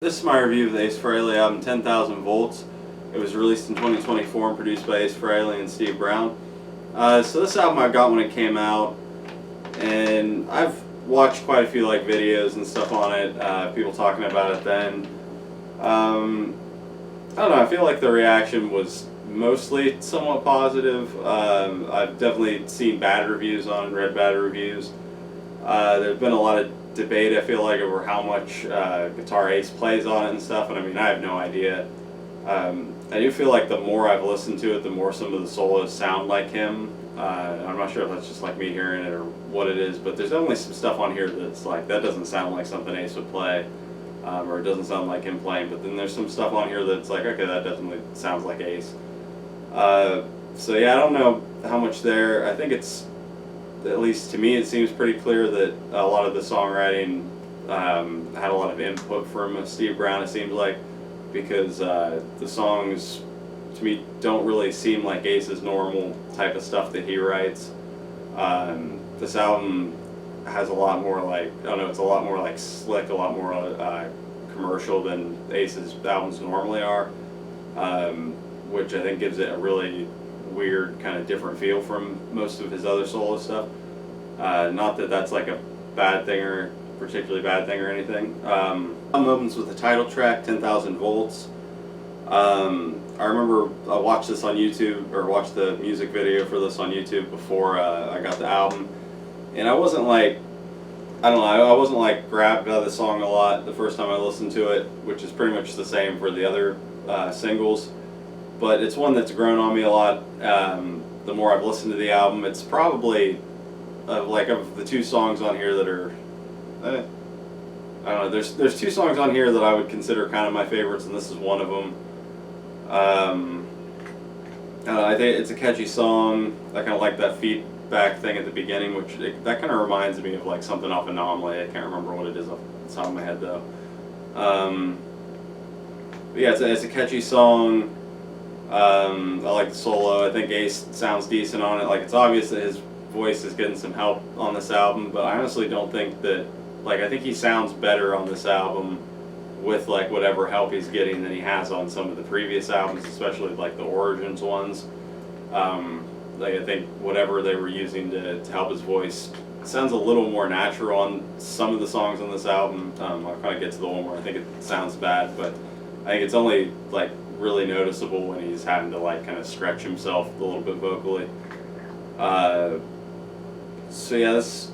This is my review of the Ace Frehley album, 10,000 Volts. It was released in 2024 and produced by Ace Frehley and Steve Brown. So this album I got when it came out, and I've watched quite a few videos and stuff on it, people talking about it then. I don't know, I feel like the reaction was mostly somewhat positive. I've definitely seen bad reviews on it, read bad reviews. There's been a lot of debate, I feel like, over how much guitar Ace plays on it and stuff, and I mean, I have no idea. I do feel like the more I've listened to it, the more some of the solos sound like him. I'm not sure if that's just like me hearing it or what it is, but there's definitely some stuff on here that's like, that doesn't sound like something Ace would play, or it doesn't sound like him playing, but then there's some stuff on here that's like, okay, that definitely sounds like Ace. So yeah, I don't know how much there. I think it's, at least to me, it seems pretty clear that a lot of the songwriting had a lot of input from Steve Brown, it seems like, because the songs, to me, don't really seem like Ace's normal type of stuff that he writes. This album has a lot more I don't know, it's a lot more slick, a lot more commercial than Ace's albums normally are, which I think gives it a really weird, kind of different feel from most of his other solo stuff. Not that that's like a bad thing or particularly bad thing or anything. Moments with the title track, 10,000 Volts. I remember I watched this on YouTube, or watched the music video for this on YouTube before I got the album, and I wasn't I don't know, I wasn't grabbed by the song a lot the first time I listened to it, which is pretty much the same for the other singles, but it's one that's grown on me a lot the more I've listened to the album. It's probably of the two songs on here that are, I don't know, there's two songs on here that I would consider kind of my favorites, and this is one of them. I don't know, I think it's a catchy song. I kind of like that feedback thing at the beginning, which that kind of reminds me of something off Anomaly. I can't remember what it is off the top of my head though. But yeah, it's a catchy song. I like the solo. I think Ace sounds decent on it. It's obvious that his voice is getting some help on this album, but I honestly don't think that, I think he sounds better on this album with whatever help he's getting than he has on some of the previous albums, especially the Origins ones. I think whatever they were using to help his voice sounds a little more natural on some of the songs on this album. I'll kind of get to the one where I think it sounds bad, but I think it's only really noticeable when he's having to kind of stretch himself a little bit vocally. So yeah, this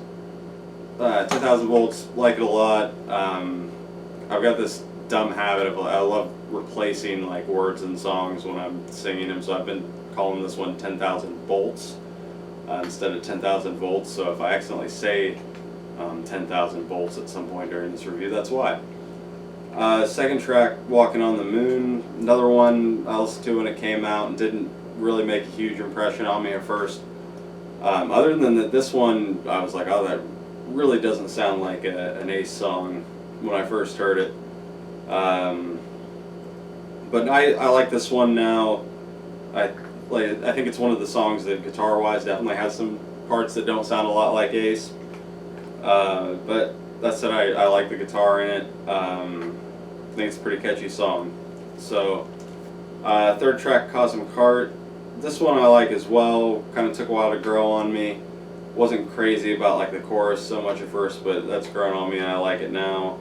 10,000 Volts, like it a lot. I've got this dumb habit of I love replacing words in songs when I'm singing them, so I've been calling this one 10,000 Bolts instead of 10,000 Volts. So if I accidentally say 10,000 Volts at some point during this review, that's why. Second track, Walking on the Moon, another one I listened to when it came out and didn't really make a huge impression on me at first. Other than that, this one, I was like, oh, that really doesn't sound like an Ace song when I first heard it. But I like this one now. I think it's one of the songs that guitar-wise definitely has some parts that don't sound a lot like Ace. But that said, I like the guitar in it. I think it's a pretty catchy song. So, third track, Cosmic Heart. This one I like as well. Kind of took a while to grow on me. Wasn't crazy about the chorus so much at first, but that's grown on me and I like it now.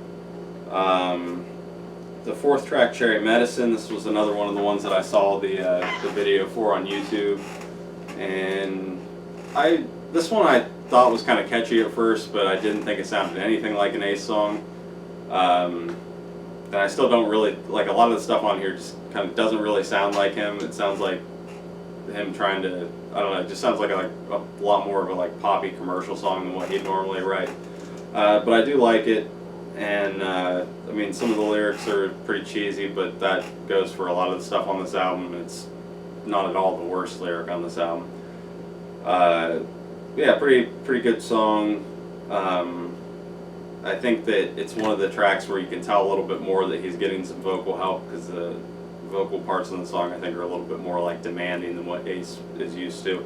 The fourth track, Cherry Medicine. This was another one of the ones that I saw the video for on YouTube, and this one I thought was kind of catchy at first, but I didn't think it sounded anything like an Ace song. And I still don't really a lot of the stuff on here just kind of doesn't really sound like him. It sounds like him trying to, I don't know, it just sounds like a lot more of a poppy commercial song than what he'd normally write. But I do like it, and I mean, some of the lyrics are pretty cheesy, but that goes for a lot of the stuff on this album. It's not at all the worst lyric on this album. Yeah, pretty good song. I think that it's one of the tracks where you can tell a little bit more that he's getting some vocal help, because the vocal parts in the song I think are a little bit more demanding than what Ace is used to,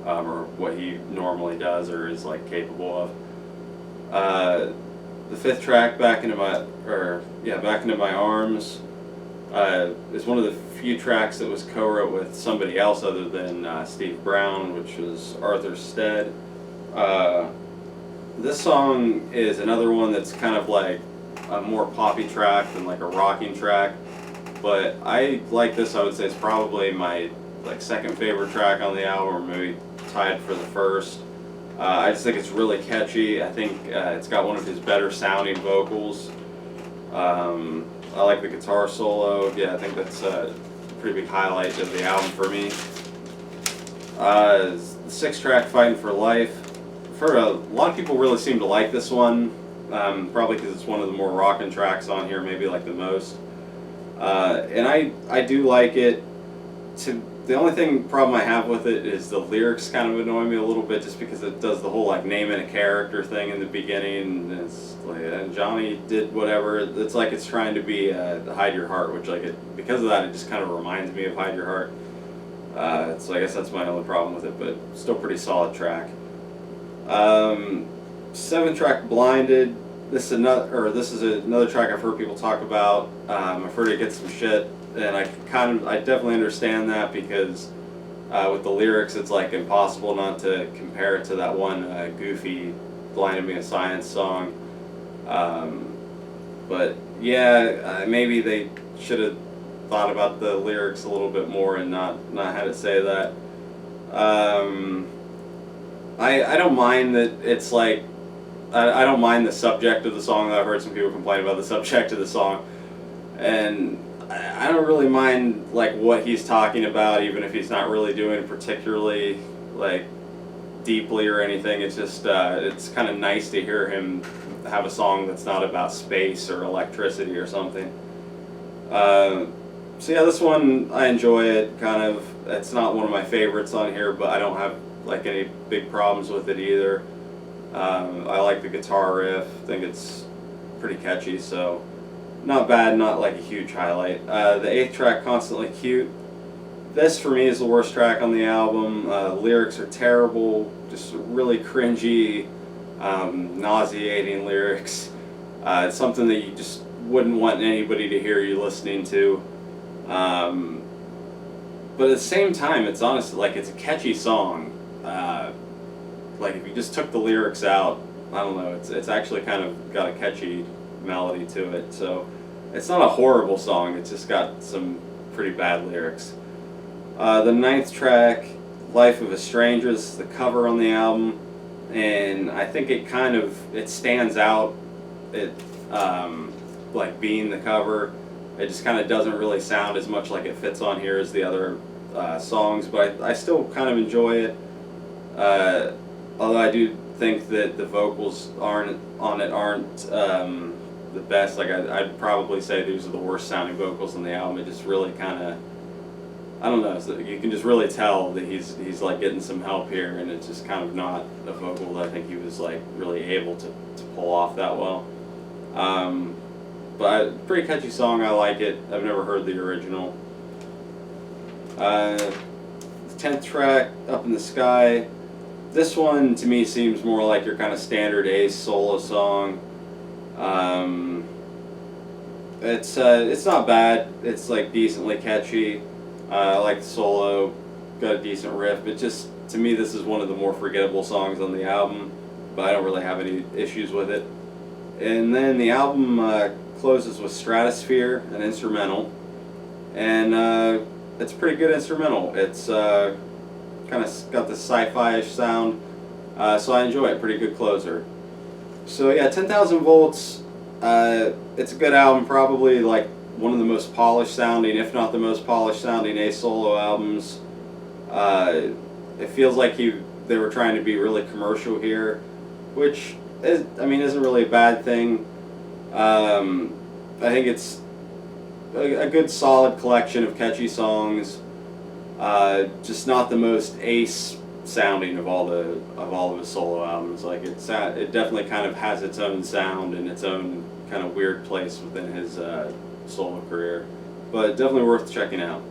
or what he normally does or is capable of. The fifth track, Back Into My Arms, is one of the few tracks that was co-wrote with somebody else other than Steve Brown, which was Arthur Stead. This song is another one that's kind of like a more poppy track than like a rocking track, but I like this. I would say it's probably my like second favorite track on the album, or maybe tied for the first. I just think it's really catchy. I think it's got one of his better sounding vocals. I like the guitar solo. Yeah, I think that's a pretty big highlight of the album for me. The sixth track, Fighting for Life. For a lot of people really seem to like this one, probably because it's one of the more rockin' tracks on here, maybe like the most. And I do like it. The only problem I have with it is the lyrics kind of annoy me a little bit, just because it does the whole like naming a character thing in the beginning, and it's like, and Johnny did whatever. It's like it's trying to be Hide Your Heart, which because of that it just kind of reminds me of Hide Your Heart. So I guess that's my only problem with it, but still pretty solid track. Seventh track, Blinded. This is another track I've heard people talk about. I've heard it get some shit, and I definitely understand that, because with the lyrics it's like impossible not to compare it to that one goofy Blinded Me a Science song. But yeah, maybe they should have thought about the lyrics a little bit more and not had it say that. I don't mind that it's like, I don't mind the subject of the song. I've heard some people complain about the subject of the song, and I don't really mind like what he's talking about, even if he's not really doing it particularly like deeply or anything. It's just it's kind of nice to hear him have a song that's not about space or electricity or something. So yeah, this one I enjoy it. Kind of, it's not one of my favorites on here, but I don't have like any big problems with it either. I like the guitar riff. I think it's pretty catchy, so not bad, not like a huge highlight. The eighth track, Constantly Cute. This for me is the worst track on the album. Lyrics are terrible, just really cringy, nauseating lyrics. It's something that you just wouldn't want anybody to hear you listening to. But at the same time, it's honestly like it's a catchy song. Like if you just took the lyrics out, I don't know, it's actually kind of got a catchy melody to it. So it's not a horrible song, it's just got some pretty bad lyrics. The ninth track, Life of a Stranger, this is the cover on the album, and I think it stands out, like being the cover. It just kind of doesn't really sound as much like it fits on here as the other songs, but I still kind of enjoy it. Although I do think that the vocals aren't the best. Like I'd probably say these are the worst sounding vocals on the album. It just really kind of, I don't know. So you can just really tell that he's like getting some help here, and it's just kind of not a vocal that I think he was like really able to pull off that well. But pretty catchy song. I like it. I've never heard the original. The 10th track, Up in the Sky. This one to me seems more like your kind of standard Ace solo song. It's not bad. It's like decently catchy. I like the solo. Got a decent riff. But just to me, this is one of the more forgettable songs on the album. But I don't really have any issues with it. And then the album closes with Stratosphere, an instrumental, and it's a pretty good instrumental. It's kind of got this sci-fi-ish sound, so I enjoy it. Pretty good closer. So yeah, 10,000 Volts. It's a good album, probably like one of the most polished sounding, if not the most polished sounding, Ace solo albums. It feels like they were trying to be really commercial here, which isn't really a bad thing. I think it's a good solid collection of catchy songs. Just not the most Ace sounding of all of his solo albums. Like it definitely kind of has its own sound and its own kind of weird place within his solo career, but definitely worth checking out.